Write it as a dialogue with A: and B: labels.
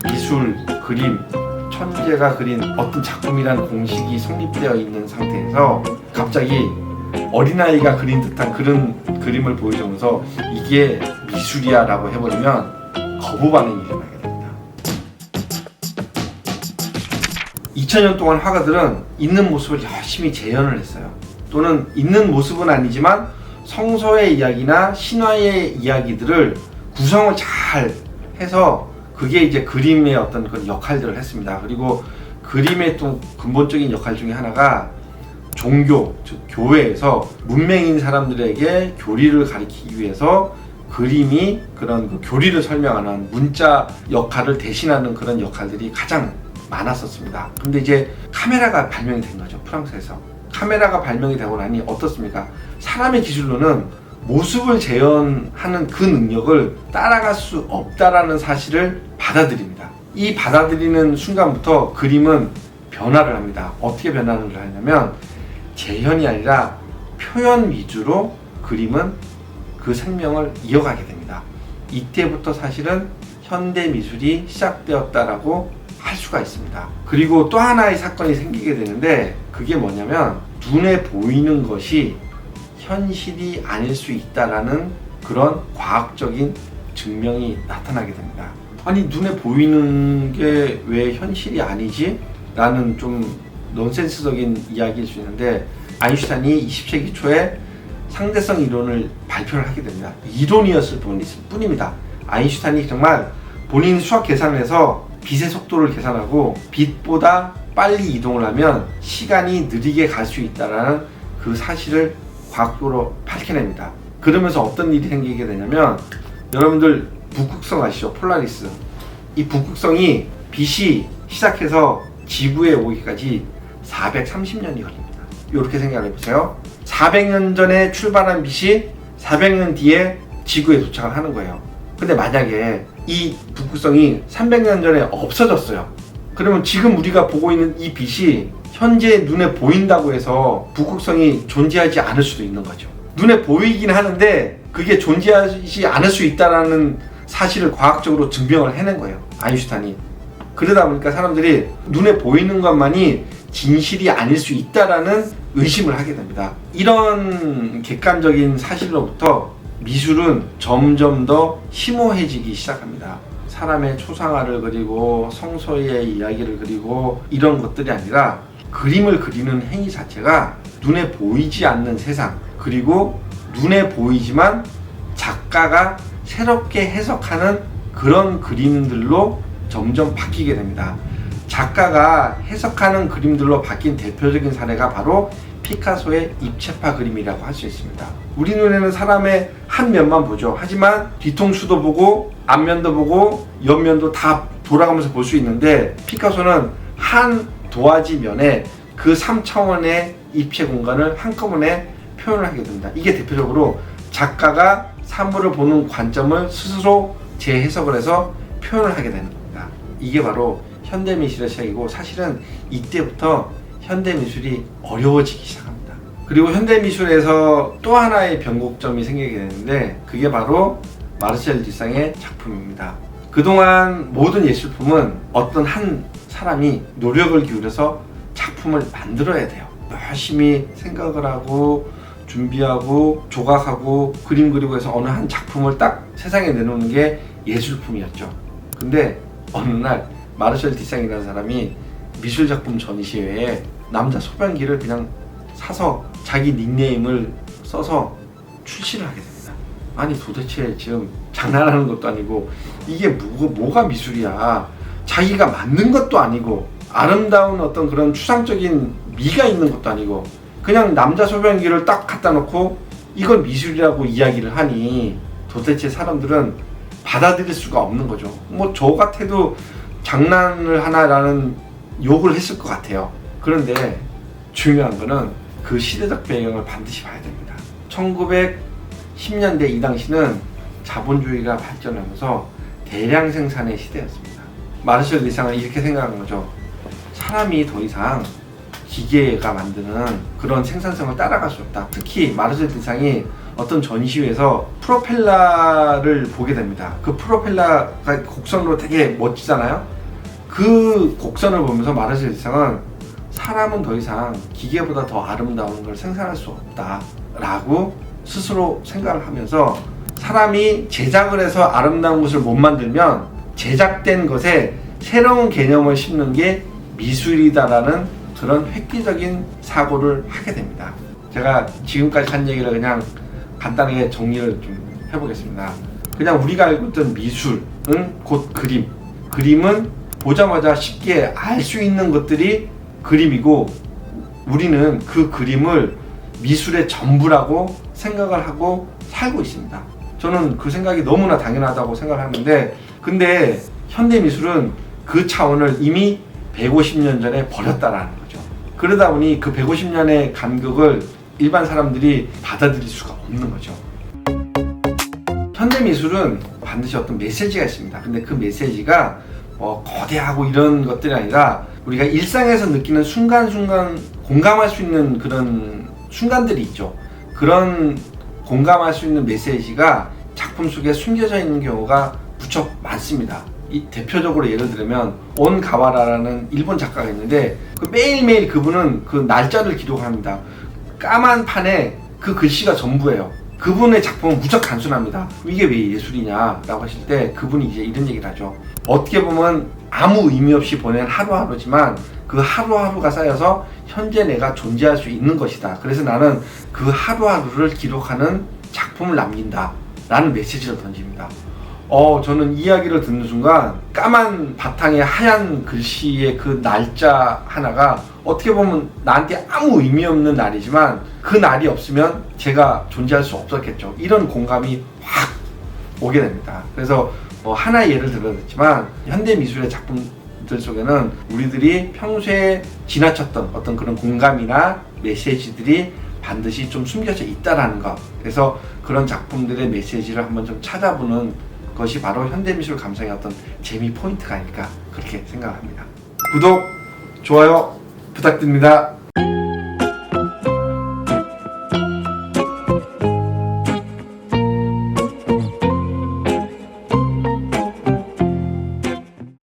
A: 미술, 그림, 천재가 그린 어떤 작품이라는 공식이 성립되어 있는 상태에서 갑자기 어린아이가 그린 듯한 그런 그림을 보여주면서 이게 미술이야 라고 해버리면 거부 반응이 일어나게 됩니다. 2000년 동안 화가들은 있는 모습을 열심히 재현을 했어요. 또는 있는 모습은 아니지만 성서의 이야기나 신화의 이야기들을 구성을 잘 해서 그게 이제 그림의 어떤 그런 역할들을 했습니다. 그리고 그림의 또 근본적인 역할 중에 하나가 종교, 즉 교회에서 문맹인 사람들에게 교리를 가리키기 위해서 그림이 그런 그 교리를 설명하는 문자 역할을 대신하는 그런 역할들이 가장 많았었습니다. 근데 이제 카메라가 발명이 된 거죠. 프랑스에서. 카메라가 발명이 되고 나니 어떻습니까? 사람의 기술로는 모습을 재현하는 그 능력을 따라갈 수 없다라는 사실을 받아들입니다. 이 받아들이는 순간부터 그림은 변화를 합니다. 어떻게 변화를 하냐면 재현이 아니라 표현 위주로 그림은 그 생명을 이어가게 됩니다. 이때부터 사실은 현대 미술이 시작되었다라고 할 수가 있습니다. 그리고 또 하나의 사건이 생기게 되는데 그게 뭐냐면 눈에 보이는 것이 현실이 아닐 수 있다라는 그런 과학적인 증명이 나타나게 됩니다. 아니 눈에 보이는 게 왜 현실이 아니지? 라는 좀 넌센스적인 이야기일 수 있는데 아인슈타인이 20세기 초에 상대성 이론을 발표를 하게 됩니다. 이론이었을 뿐입니다. 아인슈타인이 정말 본인 수학 계산을 해서 빛의 속도를 계산하고 빛보다 빨리 이동을 하면 시간이 느리게 갈 수 있다는 그 사실을 과학적으로 밝혀냅니다. 그러면서 어떤 일이 생기게 되냐면 여러분들 북극성 아시죠? 폴라리스. 이 북극성이 빛이 시작해서 지구에 오기까지 430년이 걸립니다. 이렇게 생각을 해보세요. 400년 전에 출발한 빛이 400년 뒤에 지구에 도착을 하는 거예요. 근데 만약에 이 북극성이 300년 전에 없어졌어요. 그러면 지금 우리가 보고 있는 이 빛이 현재 눈에 보인다고 해서 북극성이 존재하지 않을 수도 있는 거죠. 눈에 보이긴 하는데 그게 존재하지 않을 수 있다는 사실을 과학적으로 증명을 해낸 거예요. 아인슈타인이. 그러다 보니까 사람들이 눈에 보이는 것만이 진실이 아닐 수 있다라는 의심을 하게 됩니다. 이런 객관적인 사실로부터 미술은 점점 더 심오해지기 시작합니다. 사람의 초상화를 그리고 성서의 이야기를 그리고 이런 것들이 아니라 그림을 그리는 행위 자체가 눈에 보이지 않는 세상, 그리고 눈에 보이지만 작가가 새롭게 해석하는 그런 그림들로 점점 바뀌게 됩니다. 작가가 해석하는 그림들로 바뀐 대표적인 사례가 바로 피카소의 입체파 그림이라고 할 수 있습니다. 우리 눈에는 사람의 한 면만 보죠. 하지만 뒤통수도 보고 앞면도 보고 옆면도 다 돌아가면서 볼 수 있는데 피카소는 한 도화지 면에 그 3차원의 입체 공간을 한꺼번에 표현을 하게 됩니다. 이게 대표적으로 작가가 사물을 보는 관점을 스스로 재해석을 해서 표현을 하게 되는 겁니다. 이게 바로 현대미술의 시작이고 사실은 이때부터 현대미술이 어려워지기 시작합니다. 그리고 현대미술에서 또 하나의 변곡점이 생기게 되는데 그게 바로 마르셀 듀상의 작품입니다. 그동안 모든 예술품은 어떤 한 사람이 노력을 기울여서 작품을 만들어야 돼요. 열심히 생각을 하고 준비하고 조각하고 그림 그리고 해서 어느 한 작품을 딱 세상에 내놓는 게 예술품이었죠. 근데 어느 날 마르셀 듀상이라는 사람이 미술작품 전시회에 남자 소변기를 그냥 사서 자기 닉네임을 써서 출시를 하게 됩니다. 아니 도대체 지금 장난하는 것도 아니고 이게 뭐가 미술이야. 자기가 만든 것도 아니고 아름다운 어떤 그런 추상적인 미가 있는 것도 아니고 그냥 남자 소변기를 딱 갖다 놓고 이걸 미술이라고 이야기를 하니 도대체 사람들은 받아들일 수가 없는 거죠. 뭐 저 같아도 장난을 하나라는 욕을 했을 것 같아요. 그런데 중요한 거는 그 시대적 배경을 반드시 봐야 됩니다. 1910년대 이 당시는 자본주의가 발전하면서 대량 생산의 시대였습니다. 마르셀 듀상은 이렇게 생각한 거죠. 사람이 더 이상 기계가 만드는 그런 생산성을 따라갈 수 없다. 특히 마르셀 듀상이 어떤 전시회에서 프로펠러를 보게 됩니다. 그 프로펠러가 곡선으로 되게 멋지잖아요. 그 곡선을 보면서 마르셀 디상은 사람은 더 이상 기계보다 더 아름다운 걸 생산할 수 없다 라고 스스로 생각을 하면서, 사람이 제작을 해서 아름다운 것을 못 만들면 제작된 것에 새로운 개념을 심는 게 미술이다라는 그런 획기적인 사고를 하게 됩니다. 제가 지금까지 한 얘기를 그냥 간단하게 정리를 좀 해보겠습니다. 그냥 우리가 알고 있던 미술은 곧 그림. 그림은 보자마자 쉽게 알 수 있는 것들이 그림이고, 우리는 그 그림을 미술의 전부라고 생각을 하고 살고 있습니다. 저는 그 생각이 너무나 당연하다고 생각하는데, 근데 현대미술은 그 차원을 이미 150년 전에 버렸다라는 거죠. 그러다 보니 그 150년의 간격을 일반 사람들이 받아들일 수가 없는 거죠. 현대미술은 반드시 어떤 메시지가 있습니다. 근데 그 메시지가 거대하고 이런 것들이 아니라 우리가 일상에서 느끼는 순간순간 공감할 수 있는 그런 순간들이 있죠. 그런 공감할 수 있는 메시지가 작품 속에 숨겨져 있는 경우가 무척 많습니다. 이 대표적으로 예를 들면 온가와라라는 일본 작가가 있는데, 그 매일매일 그분은 그 날짜를 기록합니다. 까만 판에 그 글씨가 전부예요. 그분의 작품은 무척 단순합니다. 이게 왜 예술이냐 라고 하실 때 그분이 이제 이런 얘기를 하죠. 어떻게 보면 아무 의미 없이 보낸 하루하루지만 그 하루하루가 쌓여서 현재 내가 존재할 수 있는 것이다. 그래서 나는 그 하루하루를 기록하는 작품을 남긴다 라는 메시지를 던집니다. 저는 이 이야기를 듣는 순간 까만 바탕에 하얀 글씨의 그 날짜 하나가 어떻게 보면 나한테 아무 의미 없는 날이지만 그 날이 없으면 제가 존재할 수 없었겠죠. 이런 공감이 확 오게 됩니다. 그래서 하나의 예를 들었지만 현대미술의 작품들 속에는 우리들이 평소에 지나쳤던 어떤 그런 공감이나 메시지들이 반드시 좀 숨겨져 있다라는 것. 그래서 그런 작품들의 메시지를 한번 좀 찾아보는 것이 바로 현대미술 감상의 어떤 재미 포인트가 아닐까 그렇게 생각합니다. 구독, 좋아요 부탁드립니다.